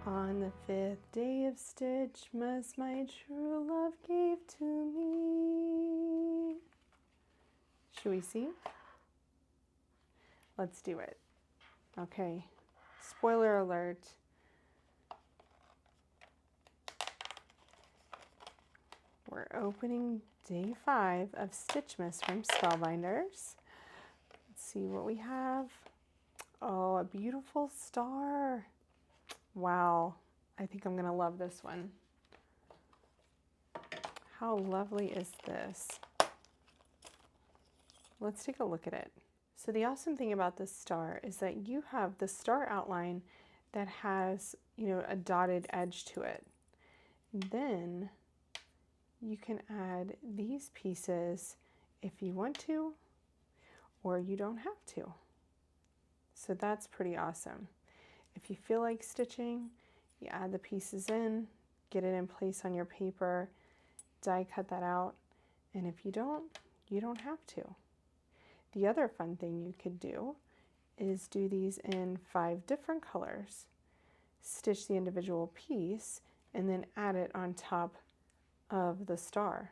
On the 5th day of Stitchmas, my true love gave to me. Should we see? Let's do it. Okay, spoiler alert. We're opening day 5 of Stitchmas from Spellbinders. Let's see what we have. Oh, a beautiful star. Wow, I think I'm gonna love this one. How lovely is this? Let's take a look at it. So the awesome thing about this star is that you have the star outline that has, a dotted edge to it. And then you can add these pieces if you want to, or you don't have to. So that's pretty awesome. If you feel like stitching, you add the pieces in, get it in place on your paper, die cut that out, and if you don't have to. The other fun thing you could do is do these in 5 different colors, stitch the individual piece, and then add it on top of the star,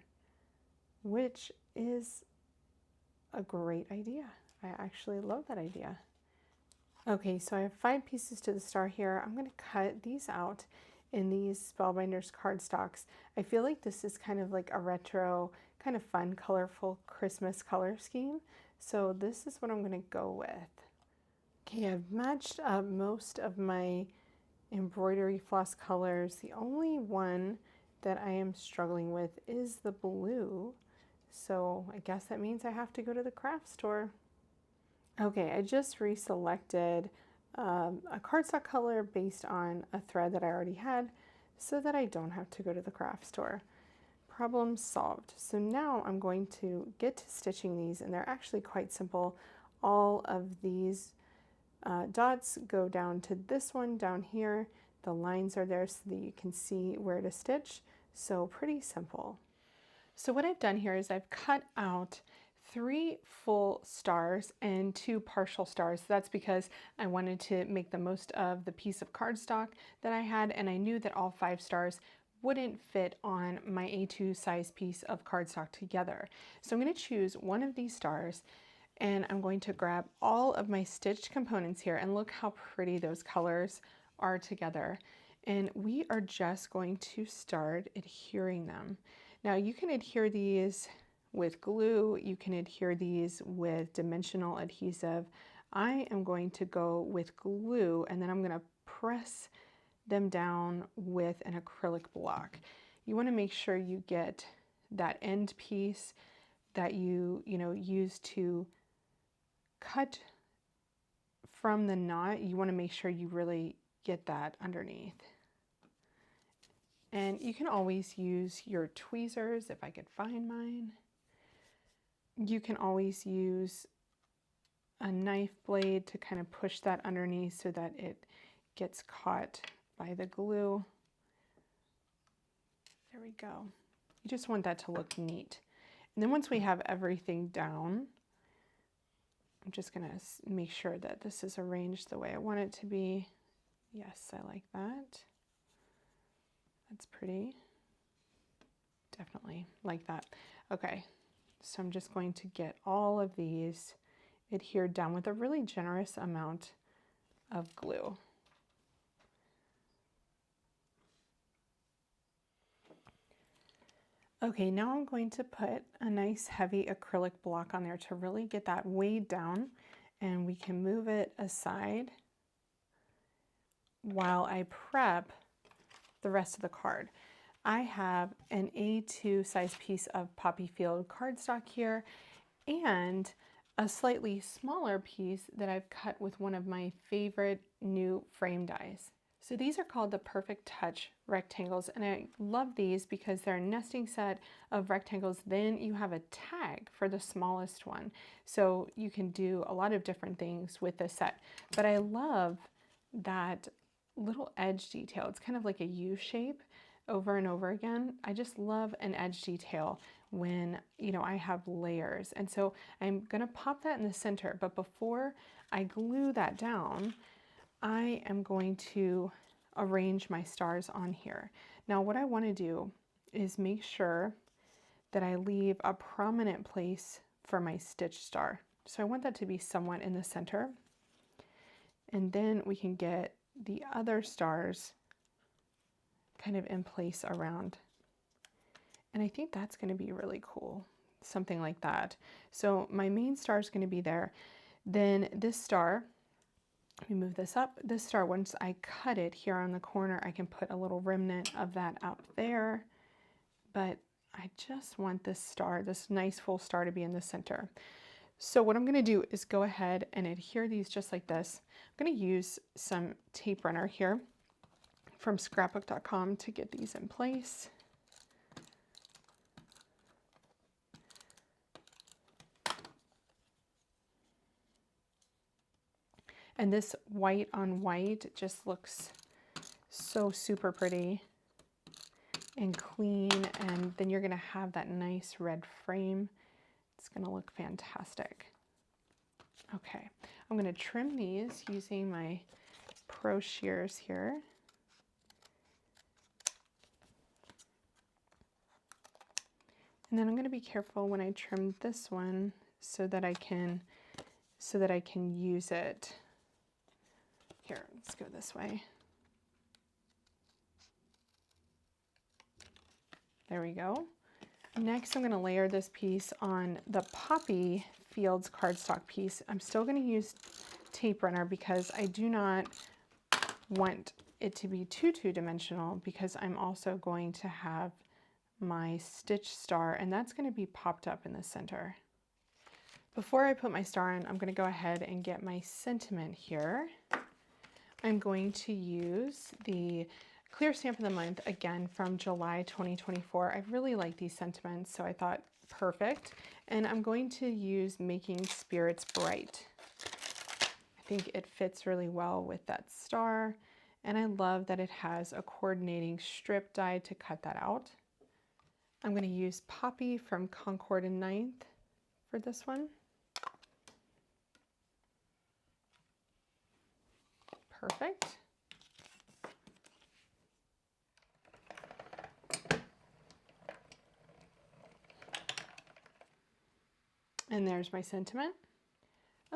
which is a great idea. I actually love that idea. Okay, so I have 5 pieces to the star here. I'm going to cut these out in these Spellbinders cardstocks. I feel like this is kind of like a retro, kind of fun, colorful Christmas color scheme. So this is what I'm going to go with. Okay, I've matched up most of my embroidery floss colors. The only one that I am struggling with is the blue. So I guess that means I have to go to the craft store. Okay, I just reselected a cardstock color based on a thread that I already had so that I don't have to go to the craft store. Problem solved. So now I'm going to get to stitching these, and they're actually quite simple. All of these dots go down to this one down here. The lines are there so that you can see where to stitch. So pretty simple. So what I've done here is I've cut out 3 full stars and 2 partial stars. That's because I wanted to make the most of the piece of cardstock that I had, and I knew that all 5 stars wouldn't fit on my A2 size piece of cardstock together. So I'm going to choose one of these stars, and I'm going to grab all of my stitched components here, and look how pretty those colors are together. And we are just going to start adhering them. Now you can adhere these with glue, you can adhere these with dimensional adhesive. I am going to go with glue, and then I'm going to press them down with an acrylic block. You want to make sure you get that end piece that you use to cut from the knot. You want to make sure you really get that underneath. And you can always use your tweezers if I could find mine. You can always use a knife blade to kind of push that underneath so that it gets caught by the glue. There we go. You just want that to look neat. And then once we have everything down, I'm just gonna make sure that this is arranged the way I want it to be. Yes, I like that. That's pretty. Definitely like that. Okay, so I'm just going to get all of these adhered down with a really generous amount of glue. Okay, now I'm going to put a nice heavy acrylic block on there to really get that weighed down, and we can move it aside while I prep the rest of the card. I have an A2 size piece of poppy field cardstock here, and a slightly smaller piece that I've cut with one of my favorite new frame dies. So these are called the Perfect Touch rectangles, and I love these because they're a nesting set of rectangles. Then you have a tag for the smallest one, so you can do a lot of different things with this set. But I love that little edge detail. It's kind of like a U shape over and over again. I just love an edge detail when I have layers, and so I'm gonna pop that in the center. But before I glue that down, I am going to arrange my stars on here. Now what I want to do is make sure that I leave a prominent place for my stitch star. So I want that to be somewhat in the center. And then we can get the other stars kind of in place around. And I think that's going to be really cool. Something like that. So my main star is going to be there. Then this star, let me move this up. This star, once I cut it here on the corner, I can put a little remnant of that up there. But I just want this star, this nice full star, to be in the center. So what I'm going to do is go ahead and adhere these just like this. I'm going to use some tape runner here from scrapbook.com to get these in place. And this white on white just looks so super pretty and clean. And then you're going to have that nice red frame. It's going to look fantastic. Okay, I'm going to trim these using my Pro Shears here. And then I'm going to be careful when I trim this one so that I can use it. Here, let's go this way. There we go. Next, I'm going to layer this piece on the Poppy Fields cardstock piece. I'm still going to use tape runner because I do not want it to be too two-dimensional, because I'm also going to have my stitch star, and that's going to be popped up in the center. Before I put my star in, I'm going to go ahead and get my sentiment here. I'm going to use the Clear Stamp of the Month, again from July 2024. I really like these sentiments, so I thought perfect. And I'm going to use Making Spirits Bright. I think it fits really well with that star, and I love that it has a coordinating strip die to cut that out. I'm going to use Poppy from Concord and 9th for this one. Perfect. And there's my sentiment.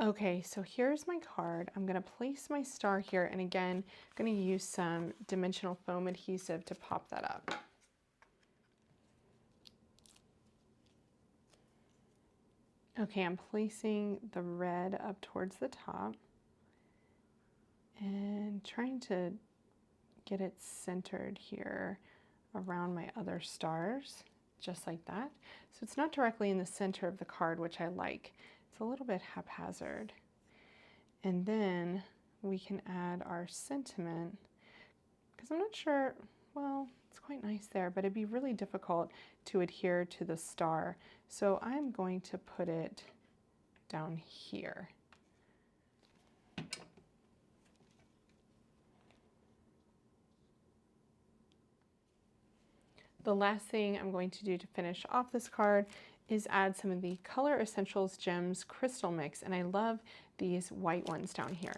Okay, so here's my card. I'm going to place my star here, and again, I'm going to use some dimensional foam adhesive to pop that up. Okay, I'm placing the red up towards the top and trying to get it centered here around my other stars, just like that. So it's not directly in the center of the card, which I like. It's a little bit haphazard. And then we can add our sentiment, because I'm not sure, well, it's quite nice there, but it'd be really difficult to adhere to the star. So I'm going to put it down here. The last thing I'm going to do to finish off this card is add some of the Color Essentials Gems Crystal Mix, and I love these white ones down here.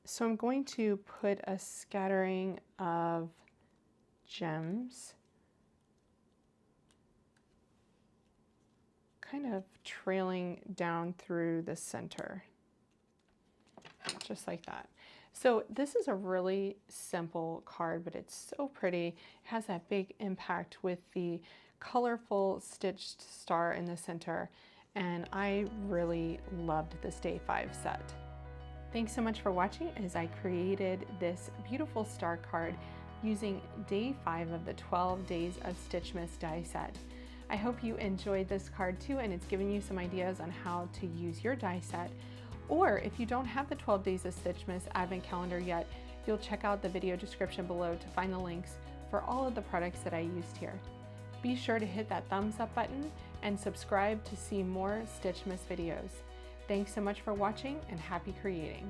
So I'm going to put a scattering of gems, kind of trailing down through the center, just like that. So this is a really simple card, but it's so pretty. It has that big impact with the colorful stitched star in the center, and I really loved this Day 5 set. Thanks so much for watching as I created this beautiful star card using Day 5 of the 12 Days of Stitchmas die set. I hope you enjoyed this card too, and it's given you some ideas on how to use your die set. Or if you don't have the 12 Days of Stitchmas Advent calendar yet, you'll check out the video description below to find the links for all of the products that I used here. Be sure to hit that thumbs up button and subscribe to see more Stitchmas videos. Thanks so much for watching, and happy creating!